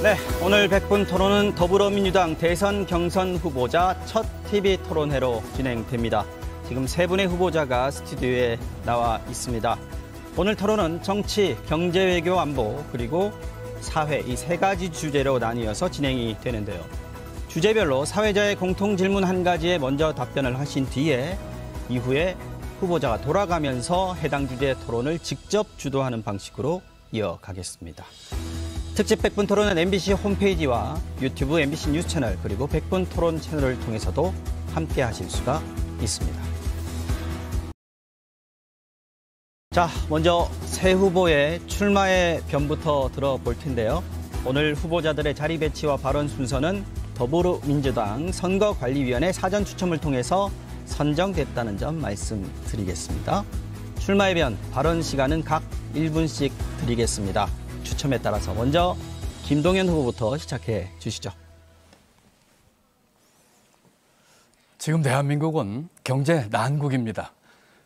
네, 오늘 100분 토론은 더불어민주당 대선 경선 후보자 첫 TV 토론회로 진행됩니다. 지금 세 분의 후보자가 스튜디오에 나와 있습니다. 오늘 토론은 정치, 경제, 외교, 안보, 그리고 사회 이 세 가지 주제로 나뉘어서 진행이 되는데요. 주제별로 사회자의 공통 질문 한 가지에 먼저 답변을 하신 뒤에 이후에 후보자가 돌아가면서 해당 주제 토론을 직접 주도하는 방식으로 이어가겠습니다. 특집 100분 토론은 MBC 홈페이지와 유튜브 MBC 뉴스 채널 그리고 100분 토론 채널을 통해서도 함께 하실 수가 있습니다. 자, 먼저 새 후보의 출마의 변부터 들어볼 텐데요. 오늘 후보자들의 자리 배치와 발언 순서는 더불어민주당 선거관리위원회 사전 추첨을 통해서 선정됐다는 점 말씀드리겠습니다. 출마의 변, 발언 시간은 각 1분씩 드리겠습니다. 추첨에 따라서 먼저 김동연 후보부터 시작해 주시죠. 지금 대한민국은 경제 난국입니다.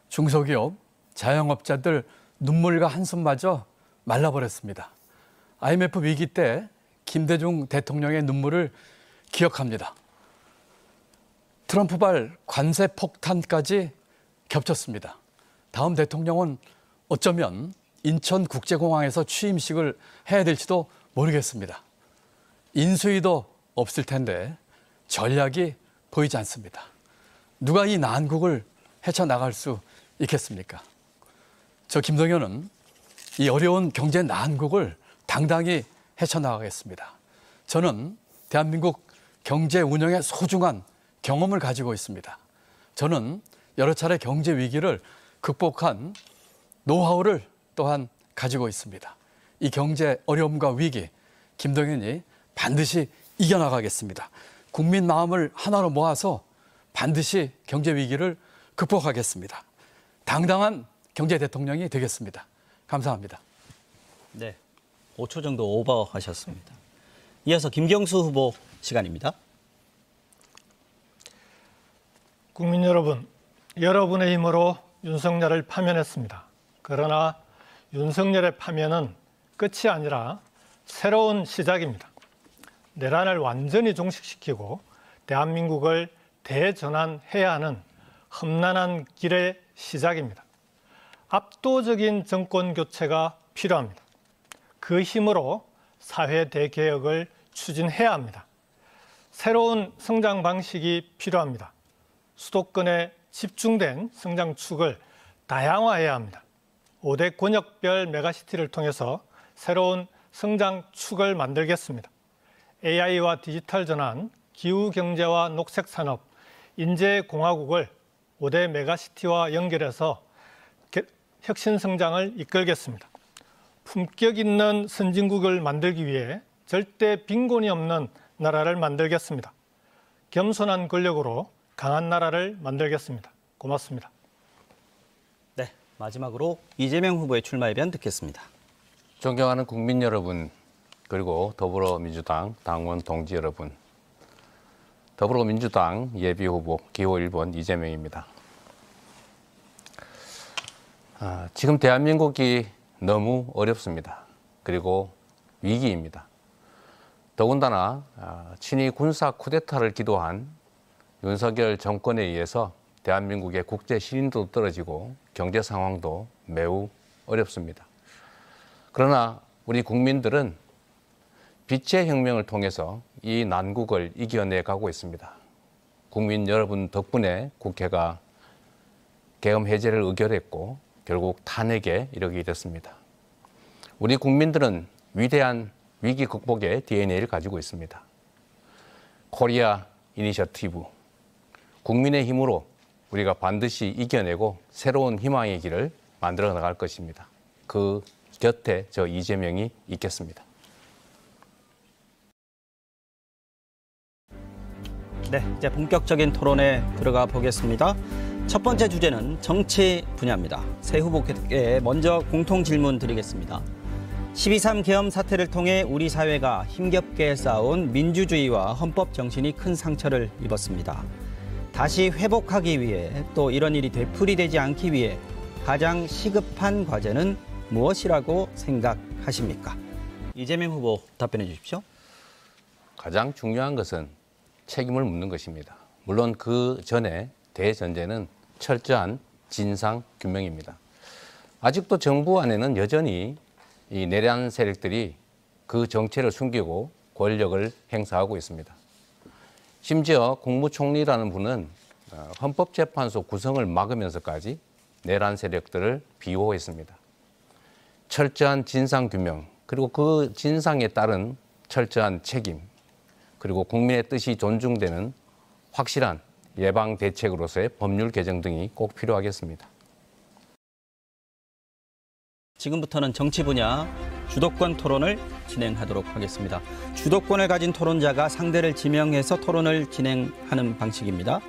중소기업, 자영업자들 눈물과 한숨마저 말라버렸습니다. IMF 위기 때 김대중 대통령의 눈물을 기억합니다. 트럼프발 관세 폭탄까지 겹쳤습니다. 다음 대통령은 어쩌면 인천국제공항에서 취임식을 해야 될지도 모르겠습니다. 인수위도 없을 텐데 전략이 보이지 않습니다. 누가 이 난국을 헤쳐나갈 수 있겠습니까? 저 김동연은 이 어려운 경제 난국을 당당히 헤쳐나가겠습니다. 저는 대한민국 경제 운영에 소중한 경험을 가지고 있습니다. 저는 여러 차례 경제 위기를 극복한 노하우를 또한 가지고 있습니다. 이 경제 어려움과 위기, 김동연이 반드시 이겨나가겠습니다. 국민 마음을 하나로 모아서 반드시 경제 위기를 극복하겠습니다. 당당한 경제 대통령이 되겠습니다. 감사합니다. 네, 5초 정도 오버하셨습니다. 이어서 김경수 후보 시간입니다. 국민 여러분, 여러분의 힘으로 윤석열을 파면했습니다. 그러나 윤석열의 파면은 끝이 아니라 새로운 시작입니다. 내란을 완전히 종식시키고 대한민국을 대전환해야 하는 험난한 길의 시작입니다. 압도적인 정권 교체가 필요합니다. 그 힘으로 사회 대개혁을 추진해야 합니다. 새로운 성장 방식이 필요합니다. 수도권에 집중된 성장축을 다양화해야 합니다. 5대 권역별 메가시티를 통해서 새로운 성장축을 만들겠습니다. AI와 디지털 전환, 기후경제와 녹색산업, 인재공화국을 5대 메가시티와 연결해서 혁신성장을 이끌겠습니다. 품격 있는 선진국을 만들기 위해 절대 빈곤이 없는 나라를 만들겠습니다. 겸손한 권력으로 강한 나라를 만들겠습니다. 고맙습니다. 네, 마지막으로 이재명 후보의 출마의 변 듣겠습니다. 존경하는 국민 여러분, 그리고 더불어민주당 당원 동지 여러분, 더불어민주당 예비후보 기호 1번 이재명입니다. 지금 대한민국이 너무 어렵습니다. 그리고 위기입니다. 더군다나 친위 군사 쿠데타를 기도한 윤석열 정권에 의해서 대한민국의 국제 신인도 떨어지고 경제 상황도 매우 어렵습니다. 그러나 우리 국민들은 빛의 혁명을 통해서 이 난국을 이겨내가고 있습니다. 국민 여러분 덕분에 국회가 계엄 해제를 의결했고 결국 탄핵에 이르게 됐습니다. 우리 국민들은 위대한 위기 극복의 DNA를 가지고 있습니다. 코리아 이니셔티브, 국민의 힘으로 우리가 반드시 이겨내고 새로운 희망의 길을 만들어 나갈 것입니다. 그 곁에 저 이재명이 있겠습니다. 네, 이제 본격적인 토론에 들어가 보겠습니다. 첫 번째 주제는 정치 분야입니다. 새 후보께 먼저 공통 질문 드리겠습니다. 12.3 계엄 사태를 통해 우리 사회가 힘겹게 쌓아온 민주주의와 헌법 정신이 큰 상처를 입었습니다. 다시 회복하기 위해 또 이런 일이 되풀이되지 않기 위해 가장 시급한 과제는 무엇이라고 생각하십니까? 이재명 후보 답변해 주십시오. 가장 중요한 것은 책임을 묻는 것입니다. 물론 그 전에 대전제는 철저한 진상 규명입니다. 아직도 정부 안에는 여전히 이 내란 세력들이 그 정체를 숨기고 권력을 행사하고 있습니다. 심지어 국무총리라는 분은 헌법재판소 구성을 막으면서까지 내란 세력들을 비호했습니다. 철저한 진상 규명, 그리고 그 진상에 따른 철저한 책임, 그리고 국민의 뜻이 존중되는 확실한 예방 대책으로서의 법률 개정 등이 꼭 필요하겠습니다. 지금부터는 정치 분야 주도권 토론을 진행하도록 하겠습니다. 주도권을 가진 토론자가 상대를 지명해서 토론을 진행하는 방식입니다.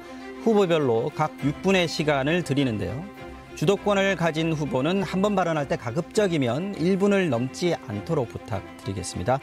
후보별로 각 6분의 시간을 드리는데요. 주도권을 가진 후보는 한 번 발언할 때 가급적이면 1분을 넘지 않도록 부탁드리겠습니다.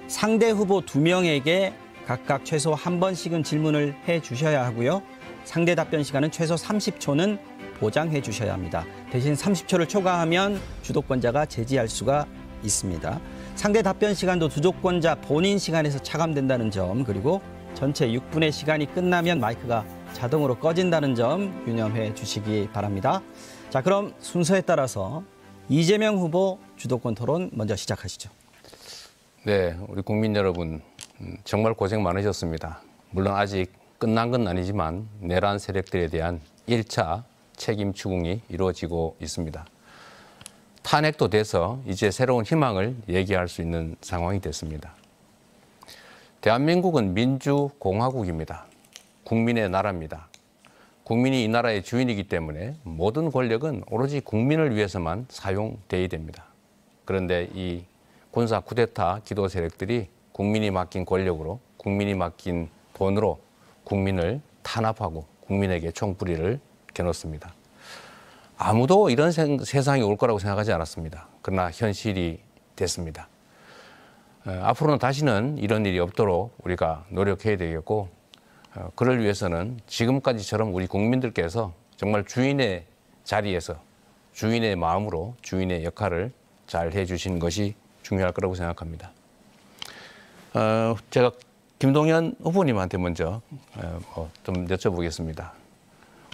상대 후보 2명에게 각각 최소 한 번씩은 질문을 해 주셔야 하고요. 상대 답변 시간은 최소 30초는 보장해 주셔야 합니다. 대신 30초를 초과하면 주도권자가 제지할 수가 있습니다. 상대 답변 시간도 주도권자 본인 시간에서 차감된다는 점, 그리고 전체 6분의 시간이 끝나면 마이크가 자동으로 꺼진다는 점 유념해 주시기 바랍니다. 자, 그럼 순서에 따라서 이재명 후보 주도권 토론 먼저 시작하시죠. 네, 우리 국민 여러분 정말 고생 많으셨습니다. 물론 아직 끝난 건 아니지만 내란 세력들에 대한 1차 책임 추궁이 이루어지고 있습니다. 탄핵도 돼서 이제 새로운 희망을 얘기할 수 있는 상황이 됐습니다. 대한민국은 민주공화국입니다. 국민의 나라입니다. 국민이 이 나라의 주인이기 때문에 모든 권력은 오로지 국민을 위해서만 사용돼야 됩니다. 그런데 이 군사 쿠데타 기도 세력들이 국민이 맡긴 권력으로, 국민이 맡긴 돈으로 국민을 탄압하고 국민에게 총부리를 겨눴습니다. 아무도 이런 세상이 올 거라고 생각하지 않았습니다. 그러나 현실이 됐습니다. 앞으로는 다시는 이런 일이 없도록 우리가 노력해야 되겠고, 그를 위해서는 지금까지처럼 우리 국민들께서 정말 주인의 자리에서 주인의 마음으로 주인의 역할을 잘 해주시는 것이 중요할 거라고 생각합니다. 제가 김동연 후보님한테 먼저 좀 여쭤보겠습니다.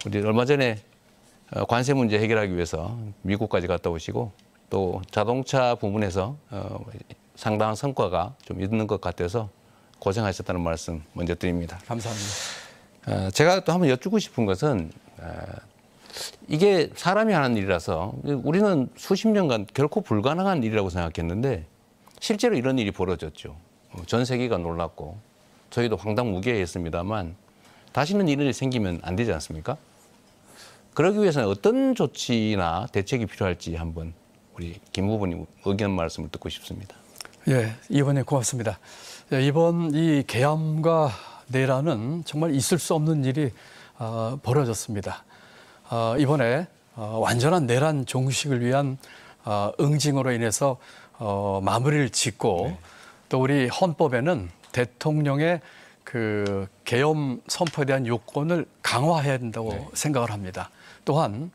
우리 얼마 전에 관세 문제 해결하기 위해서 미국까지 갔다 오시고 또 자동차 부분에서 상당한 성과가 좀 있는 것 같아서 고생하셨다는 말씀 먼저 드립니다. 감사합니다. 제가 또 한번 여쭙고 싶은 것은 이게 사람이 하는 일이라서 우리는 수십 년간 결코 불가능한 일이라고 생각했는데 실제로 이런 일이 벌어졌죠. 전 세계가 놀랐고 저희도 황당무계했습니다만 다시는 이런 일이 생기면 안 되지 않습니까? 그러기 위해서는 어떤 조치나 대책이 필요할지 한번 우리 김 후보님 의견 말씀을 듣고 싶습니다. 예, 이번에 고맙습니다. 이번 이 계엄과 내란은 정말 있을 수 없는 일이 벌어졌습니다. 이번에 완전한 내란 종식을 위한 응징으로 인해서 마무리를 짓고 또 우리 헌법에는 대통령의 그 계엄 선포에 대한 요건을 강화해야 된다고 생각을 합니다. 또한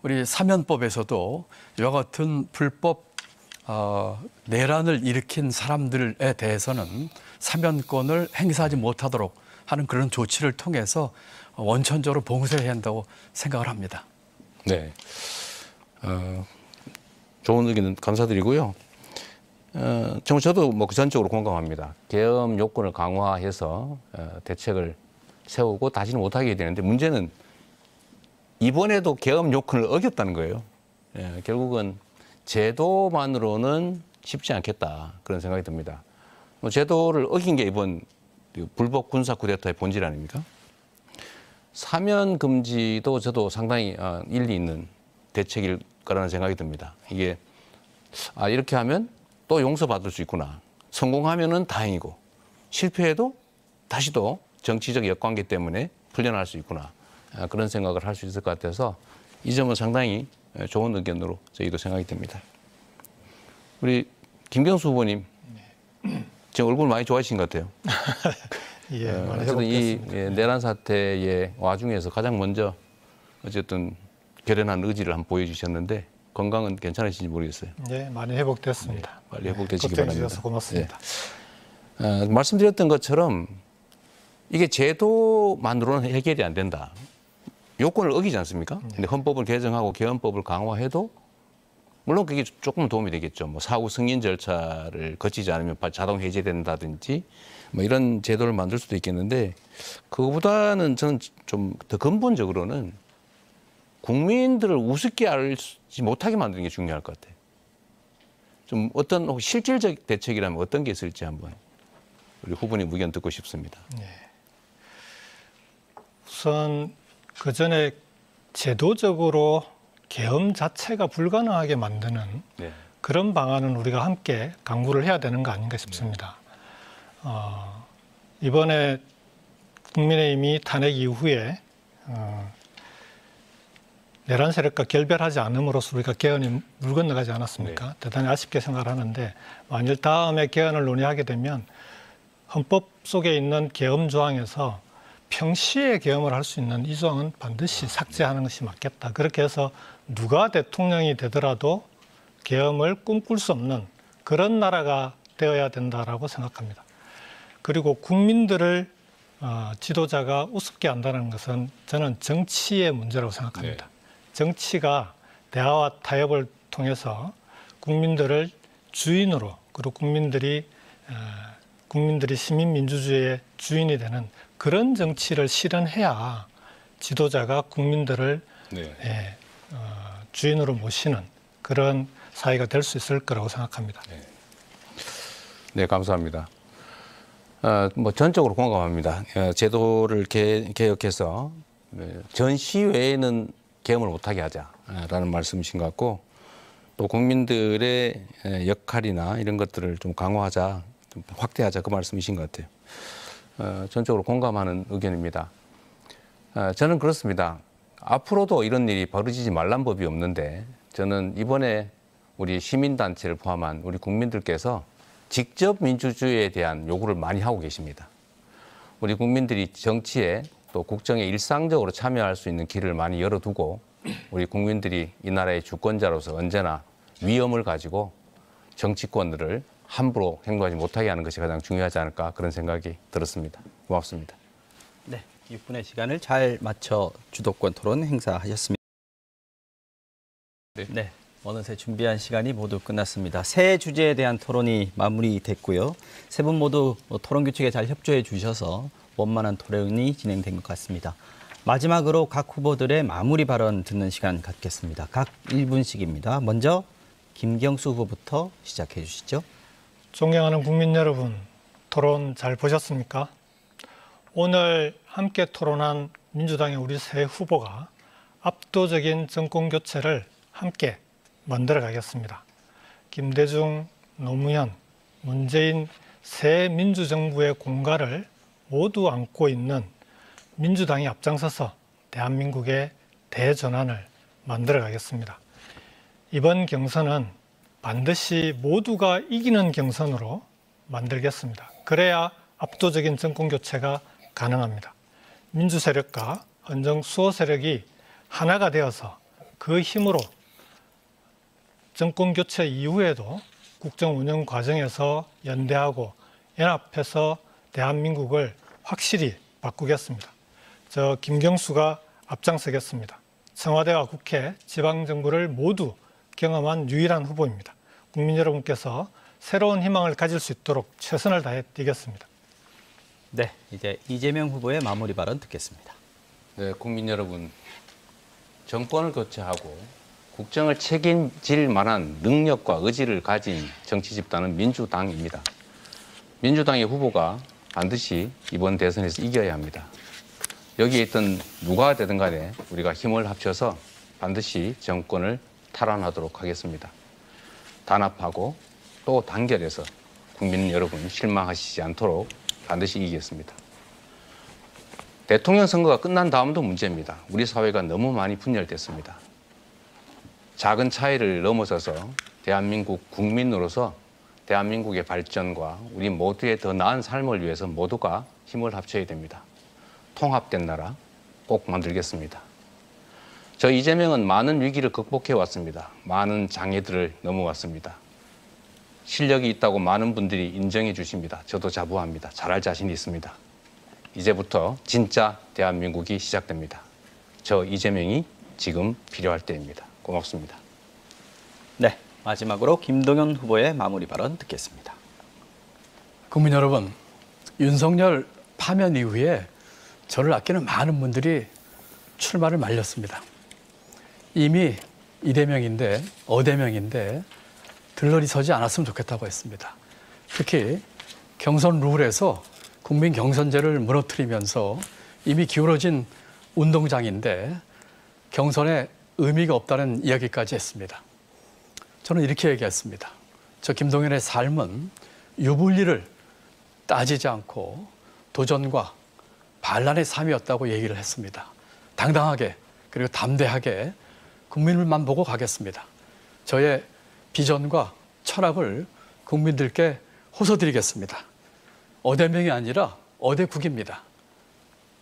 우리 사면법에서도 이와 같은 불법 내란을 일으킨 사람들에 대해서는 사면권을 행사하지 못하도록 하는 그런 조치를 통해서 원천적으로 봉쇄해야 한다고 생각을 합니다. 네, 좋은 의견 감사드리고요. 정말 저도 뭐 전적으로 공감합니다. 계엄 요건을 강화해서 대책을 세우고 다시는 못하게 되는데 문제는 이번에도 계엄 요건을 어겼다는 거예요. 결국은 제도만으로는 쉽지 않겠다 그런 생각이 듭니다. 제도를 어긴 게 이번 불법 군사 쿠데타의 본질 아닙니까? 사면 금지도 저도 상당히 일리 있는 대책일 거라는 생각이 듭니다. 이게 이렇게 하면 또 용서받을 수 있구나. 성공하면은 다행이고 실패해도 다시 또 정치적 역관계 때문에 풀려날 수 있구나. 그런 생각을 할 수 있을 것 같아서 이 점은 상당히 좋은 의견으로 저희도 생각이 듭니다. 우리 김경수 후보님, 제 얼굴 많이 좋아하신 것 같아요. 예, 많이 어쨌든 이 회복됐습니다. 내란 사태의 와중에서 가장 먼저 어쨌든 결연한 의지를 한번 보여주셨는데 건강은 괜찮으신지 모르겠어요. 예, 많이 회복됐습니다. 빨리 회복되시기 걱정해 바랍니다. 주셔서 고맙습니다. 말씀드렸던 것처럼 이게 제도만으로는 해결이 안 된다. 요건을 어기지 않습니까? 근데 헌법을 개정하고 개헌법을 강화해도 물론 그게 조금 도움이 되겠죠. 뭐 사후 승인 절차를 거치지 않으면 자동 해제된다든지 뭐 이런 제도를 만들 수도 있겠는데 그거보다는 저는 좀 더 근본적으로는 국민들을 우습게 알지 못하게 만드는 게 중요할 것 같아요. 좀 어떤 혹시 실질적 대책이라면 어떤 게 있을지 한번 우리 후보님 의견 듣고 싶습니다. 네. 우선 그 전에 제도적으로 계엄 자체가 불가능하게 만드는 네. 그런 방안은 우리가 함께 강구를 해야 되는 거 아닌가 싶습니다. 이번에 국민의힘이 탄핵 이후에 내란 세력과 결별하지 않음으로써 우리가 개헌이 물 건너가지 않았습니까? 네. 대단히 아쉽게 생각을 하는데 만일 다음에 개헌을 논의하게 되면 헌법 속에 있는 계엄 조항에서 평시에 계엄을 할 수 있는 이 조항은 반드시 삭제하는 것이 맞겠다. 그렇게 해서 누가 대통령이 되더라도 계엄을 꿈꿀 수 없는 그런 나라가 되어야 된다라고 생각합니다. 그리고 국민들을 지도자가 우습게 한다는 것은 저는 정치의 문제라고 생각합니다. 네. 정치가 대화와 타협을 통해서 국민들을 주인으로 그리고 국민들이 시민민주주의의 주인이 되는 그런 정치를 실현해야 지도자가 국민들을 네. 주인으로 모시는 그런 사회가 될 수 있을 거라고 생각합니다. 네, 감사합니다. 뭐 전적으로 공감합니다. 제도를 개혁해서 전 시외에는 계엄을 못하게 하자라는 말씀이신 것 같고 또 국민들의 역할이나 이런 것들을 좀 강화하자, 좀 확대하자 그 말씀이신 것 같아요. 전적으로 공감하는 의견입니다. 저는 그렇습니다. 앞으로도 이런 일이 벌어지지 말란 법이 없는데 저는 이번에 우리 시민단체를 포함한 우리 국민들께서 직접 민주주의에 대한 요구를 많이 하고 계십니다. 우리 국민들이 정치에 또 국정에 일상적으로 참여할 수 있는 길을 많이 열어두고 우리 국민들이 이 나라의 주권자로서 언제나 위엄을 가지고 정치권들을 함부로 행동하지 못하게 하는 것이 가장 중요하지 않을까 그런 생각이 들었습니다. 고맙습니다. 네, 6분의 시간을 잘 맞춰 주도권 토론 행사하셨습니다. 네, 어느새 준비한 시간이 모두 끝났습니다. 새 주제에 대한 토론이 마무리됐고요. 세 분 모두 토론 규칙에 잘 협조해 주셔서 원만한 토론이 진행된 것 같습니다. 마지막으로 각 후보들의 마무리 발언 듣는 시간 갖겠습니다. 각 1분씩입니다. 먼저 김경수 후보부터 시작해 주시죠. 존경하는 국민 여러분, 토론 잘 보셨습니까? 오늘 함께 토론한 민주당의 우리 세 후보가 압도적인 정권 교체를 함께 만들어 가겠습니다. 김대중, 노무현, 문재인 새 민주정부의 공과를 모두 안고 있는 민주당이 앞장서서 대한민국의 대전환을 만들어 가겠습니다. 이번 경선은 반드시 모두가 이기는 경선으로 만들겠습니다. 그래야 압도적인 정권 교체가 가능합니다. 민주 세력과 헌정 수호 세력이 하나가 되어서 그 힘으로 정권 교체 이후에도 국정 운영 과정에서 연대하고 연합해서 대한민국을 확실히 바꾸겠습니다. 저 김경수가 앞장서겠습니다. 청와대와 국회, 지방정부를 모두 경험한 유일한 후보입니다. 국민 여러분께서 새로운 희망을 가질 수 있도록 최선을 다해 뛰겠습니다. 네, 이제 이재명 후보의 마무리 발언 듣겠습니다. 네, 국민 여러분, 정권을 교체하고 국정을 책임질 만한 능력과 의지를 가진 정치 집단은 민주당입니다. 민주당의 후보가 반드시 이번 대선에서 이겨야 합니다. 여기에 있던 누가 되든 간에 우리가 힘을 합쳐서 반드시 정권을 탈환하도록 하겠습니다. 단합하고 또 단결해서 국민 여러분 실망하시지 않도록 반드시 이기겠습니다. 대통령 선거가 끝난 다음도 문제입니다. 우리 사회가 너무 많이 분열됐습니다. 작은 차이를 넘어서서 대한민국 국민으로서 대한민국의 발전과 우리 모두의 더 나은 삶을 위해서 모두가 힘을 합쳐야 됩니다. 통합된 나라 꼭 만들겠습니다. 저 이재명은 많은 위기를 극복해 왔습니다. 많은 장애들을 넘어왔습니다. 실력이 있다고 많은 분들이 인정해 주십니다. 저도 자부합니다. 잘할 자신이 있습니다. 이제부터 진짜 대한민국이 시작됩니다. 저 이재명이 지금 필요할 때입니다. 고맙습니다. 네, 마지막으로 김동연 후보의 마무리 발언 듣겠습니다. 국민 여러분, 윤석열 파면 이후에 저를 아끼는 많은 분들이 출마를 말렸습니다. 이미 이대명인데 어대명인데 들러리 서지 않았으면 좋겠다고 했습니다. 특히 경선 룰에서 국민 경선제를 무너뜨리면서 이미 기울어진 운동장인데 경선에 의미가 없다는 이야기까지 했습니다. 저는 이렇게 얘기했습니다. 저 김동연의 삶은 유불리를 따지지 않고 도전과 반란의 삶이었다고 얘기를 했습니다. 당당하게 그리고 담대하게 국민을만 보고 가겠습니다. 저의 비전과 철학을 국민들께 호소드리겠습니다. 어대명이 아니라 어대국입니다.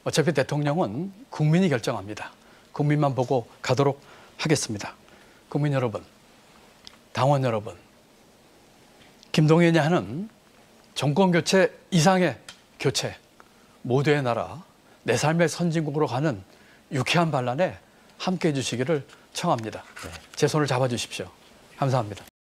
어차피 대통령은 국민이 결정합니다. 국민만 보고 가도록 하겠습니다. 국민 여러분, 당원 여러분, 김동연이 하는 정권 교체 이상의 교체, 모두의 나라, 내 삶의 선진국으로 가는 유쾌한 반란에 함께해 주시기를 청합니다. 제 손을 잡아주십시오. 감사합니다.